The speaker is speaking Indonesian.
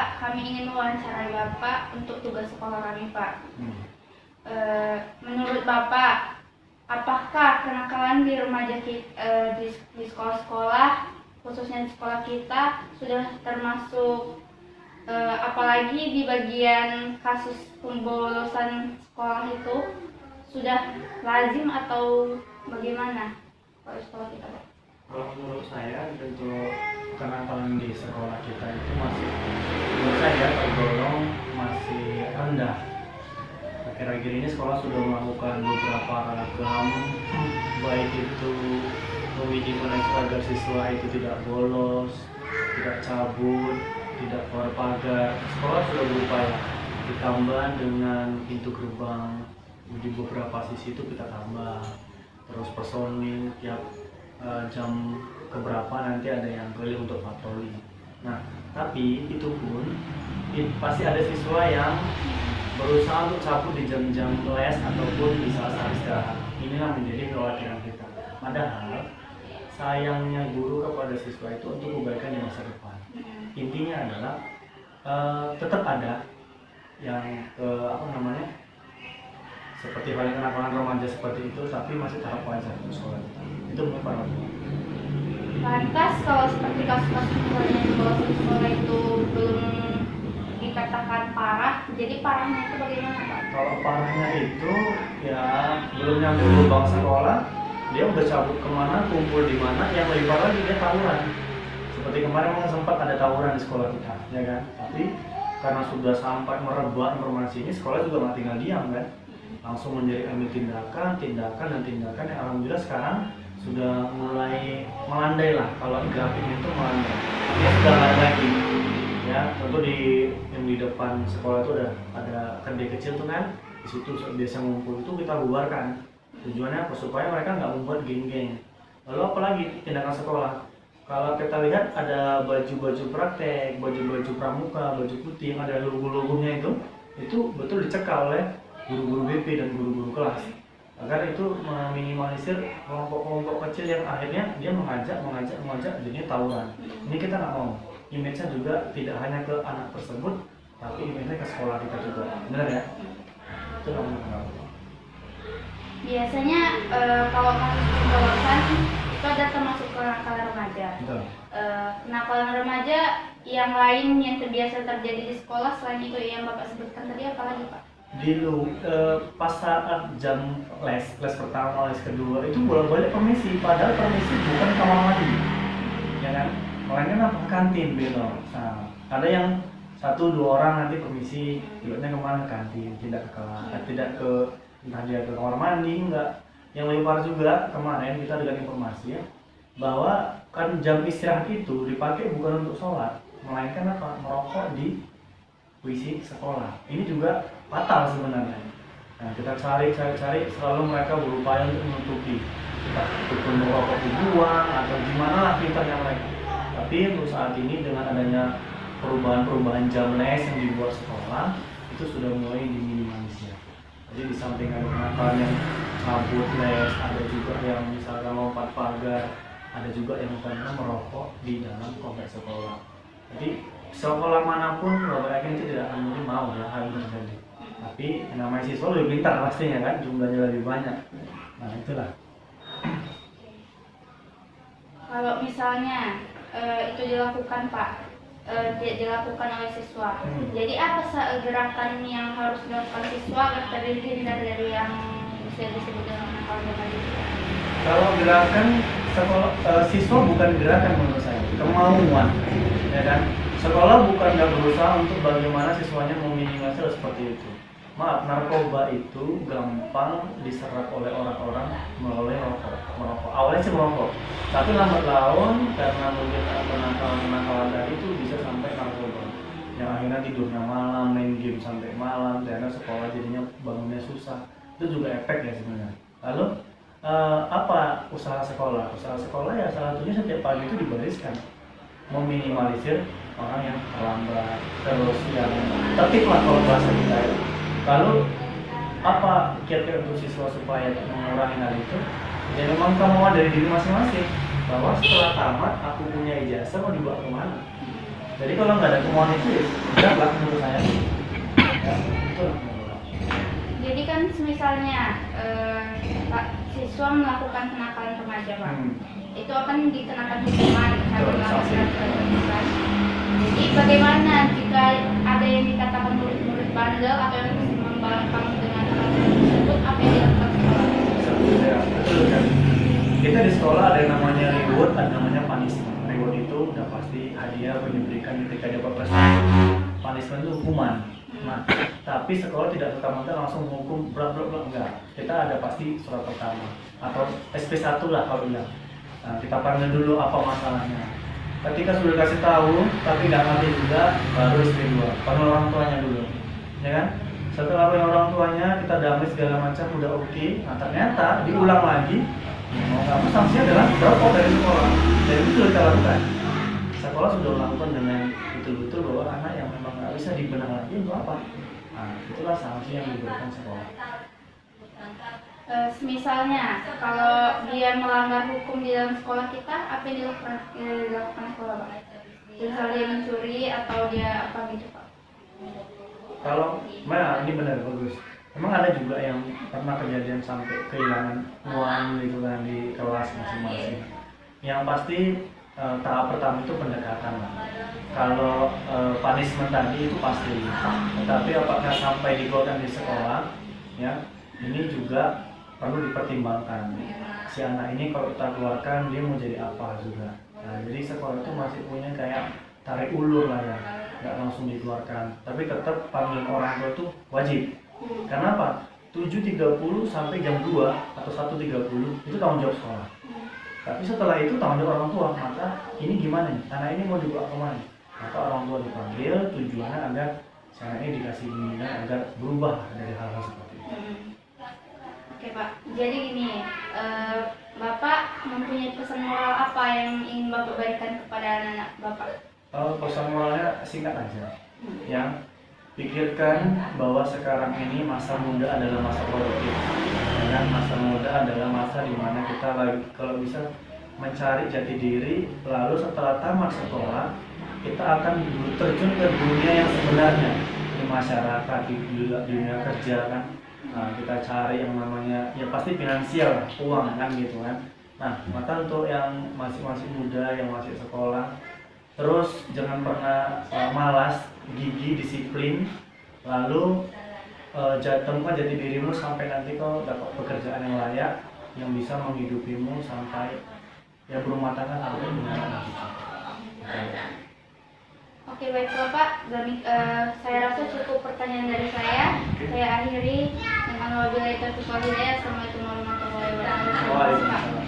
Pak, kami ingin mewawancarai Bapak untuk tugas sekolah kami, Pak. Menurut Bapak, apakah kenakalan di remaja kita, di sekolah-sekolah, khususnya di sekolah kita, sudah termasuk, apalagi di bagian kasus pembolosan sekolah itu, sudah lazim atau bagaimana kalau sekolah kita, Pak? Kalau menurut saya untuk kenakalan di sekolah kita itu masih, menurut saya tergolong masih rendah. Akhir-akhir ini sekolah sudah melakukan beberapa ragam, baik itu meminimalisi agar siswa itu tidak bolos, tidak cabut, tidak keluar pagar. Sekolah sudah berupaya, ditambah dengan pintu gerbang di beberapa sisi itu kita tambah, terus personil tiap jam keberapa nanti ada yang keliling untuk patroli. Nah, tapi itu pun pasti ada siswa yang berusaha untuk cabut di jam-jam les ataupun di saat-saat istirahat. Inilah menjadi kekhawatiran kita. Padahal sayangnya guru kepada siswa itu untuk kebaikan di masa depan. Intinya adalah tetap ada yang seperti halnya kenakalan remaja seperti itu, tapi masih tahap wajar untuk sekolah kita. Itu menurut para guru. Lantas kalau seperti kasus-kasus yang dibawa di sekolah itu belum dikatakan parah, jadi parahnya itu bagaimana, Pak? Kalau parahnya itu ya belum nyampe lubang sekolah, dia udah cabut kemana, kumpul di mana, yang lebih parah lagi dia tawuran. Seperti kemarin memang sempat ada tawuran di sekolah kita, ya kan? Tapi karena sudah sampai merebak informasi ini, sekolah juga nggak tinggal diam kan? Langsung menjadi ambil tindakan yang alhamdulillah sekarang sudah mulai melandai lah. Kalau grafiknya itu melandai, dia sudah nggak ada lagi. Ya, tentu yang di depan sekolah itu ada kedai kecil tuh kan, di situ biasa ngumpul itu kita bubarkan. Tujuannya apa? Supaya mereka nggak membuat geng-geng. Lalu apalagi tindakan sekolah? Kalau kita lihat ada baju-baju praktek, baju-baju pramuka, baju putih yang ada logo-logonya itu betul dicekal oleh guru-guru BP dan guru-guru kelas agar itu meminimalisir kelompok-kelompok kecil yang akhirnya dia mengajak jadinya tawuran. Ini kita nggak mau. Image-nya juga tidak hanya ke anak tersebut, tapi image-nya ke sekolah kita juga. Benar ya? Itu namanya. Biasanya kalau kasus pembolosan itu ada termasuk kenakalan remaja. Kenakalan remaja yang lain yang terbiasa terjadi di sekolah selain itu yang Bapak sebutkan tadi apa lagi, Pak? Pas saat jam les pertama, les kedua itu bolak-balik permisi, padahal permisi bukan kamar mandi, ya kan? Melainkan apa? Kantin gitu. Nah, ada yang 1-2 orang nanti permisi, pilotnya kemana? Kantin, tidak ke kelas, tidak ke entah dia ke kamar mandi, enggak. Yang lebih parah juga kemarin kita dengan informasi ya, bahwa kan jam istirahat itu dipakai bukan untuk sholat, melainkan apa? Merokok di WC sekolah. Ini juga fatal sebenarnya. Nah, kita cari selalu mereka berupaya untuk menutupi. Kita tukun merokok dibuang atau gimana lah pintarnya mereka. Tapi untuk saat ini dengan adanya perubahan jam les yang dibuat sekolah itu sudah mulai diminimalisir. Jadi di samping ada kenakalan yang cabut les, ada juga yang misalnya lompat pagar, ada juga yang karena merokok di dalam kompleks sekolah. Jadi sekolah manapun Bapak yakin itu tidak akan mungkin mau ya hal itu terjadi. Tapi yang namanya siswa lebih pintar pastinya kan, jumlahnya lebih banyak. Nah itulah. Kalau misalnya itu dilakukan, Pak, dilakukan oleh siswa. Jadi apa gerakan yang harus dilakukan siswa agar terhindar dari yang bisa disebut dengan kenakalan remaja? Kalau gerakan siswa bukan gerakan menurut saya, kemauan, ya kan? Sekolah bukan nggak berusaha untuk bagaimana siswanya meminimalisir seperti itu. Maaf, narkoba itu gampang diserap oleh orang-orang melalui merokok. Awalnya sih merokok, tapi lambat laun karena mungkin penakalan tadi itu bisa sampai narkoba. Yang akhirnya tidurnya malam, main game sampai malam, dan sekolah jadinya bangunnya susah. Itu juga efek ya sebenarnya. Lalu apa usaha sekolah? Usaha sekolah ya salah satunya setiap pagi itu dibariskan, meminimalisir orang yang terlambat, terus yang tertib lah kalau bahasa kita ya. Lalu apa kira-kira untuk siswa supaya mengurangi hal itu? Ya memang kemauan dari diri masing-masing bahwa setelah tamat aku punya ijazah mau dibawa kemana? Jadi kalau nggak ada kemauan itu, ya udah menurut saya. Ya, itu Jadi kan misalnya Pak siswa melakukan kenakalan remaja, Pak. Itu akan dikenakan hukuman karena melanggar peraturan. Jadi bagaimana jika ada yang dikatakan murid-murid bandel atau yang membangkang dengan hal tersebut, apa yang dilakukan sekolah? Ya, betul kan. Kita di sekolah ada yang namanya reward, ada namanya punishment. Reward itu udah pasti hadiah yang diberikan ketika dia berprestasi. Punishment itu hukuman. Nah, tapi sekolah tidak serta-merta langsung menghukum berat enggak. Kita ada pasti surat pertama atau SP1 lah kalau bilang. Nah, kita panggil dulu apa masalahnya. Ketika sudah kasih tahu tapi nggak ngerti juga, baru SP2. Panggil orang tuanya dulu, ya kan? Setelah panggil orang tuanya, kita damai segala macam udah oke. Nah, ternyata diulang lagi. Mau nggak mau sanksinya adalah drop out dari sekolah. Dan itu sudah kita lakukan. Sekolah sudah melakukan dengan betul-betul bahwa anak yang memang nggak bisa dibenar lagi untuk apa? Nah, itulah sanksi yang diberikan sekolah. Misalnya kalau dia melanggar hukum di dalam sekolah kita, apa yang dilakukan sekolah, Pak? Misal dia mencuri atau dia apa gitu, Pak? Kalau, nah ini benar bagus. Memang ada juga yang pernah kejadian sampai kehilangan uang gitu kan di kelas masing-masing. Yang pasti tahap pertama itu pendekatan lah. Kalau punishment tadi itu pasti. Tetapi apakah sampai dikeluarkan di sekolah, ya ini juga perlu dipertimbangkan. Si anak ini kalau kita keluarkan dia mau jadi apa juga. Nah, jadi sekolah itu masih punya kayak tarik ulur lah ya, nggak langsung dikeluarkan. Tapi tetap panggil orang tua itu wajib. Karena apa? 7.30 sampai jam 2 atau 1.30 itu tanggung jawab sekolah. Tapi setelah itu tanggung jawab orang tua. Maka ini gimana nih? Anak ini mau dibawa kemana? Maka orang tua dipanggil, tujuannya agar si anak ini dikasih bimbingan agar berubah dari hal-hal seperti itu. Oke, Pak. Jadi gini, Bapak mempunyai pesan moral apa yang ingin Bapak berikan kepada anak-anak Bapak? Pesan moralnya singkat aja. Yang pikirkan bahwa sekarang ini masa muda adalah masa produktif. Dan masa muda adalah masa di mana kita lagi kalau bisa mencari jati diri, lalu setelah tamat sekolah kita akan terjun ke dunia yang sebenarnya di masyarakat, di dunia kerja kan. Nah, kita cari yang namanya ya pasti finansial, uang kan gitu kan. Nah, maka untuk yang masih muda, yang masih sekolah, terus jangan pernah malas, gigih, disiplin, lalu temukan jati dirimu sampai nanti kau dapat pekerjaan yang layak, yang bisa menghidupimu sampai ya berumah tangga sampai dengan anak cucu. Oke, baiklah Pak. Saya rasa cukup pertanyaan dari saya. Saya akhiri dengan wabillahi taufiq wal hidayah. Assalamualaikum warahmatullahi wabarakatuh. Waalaikumsalam.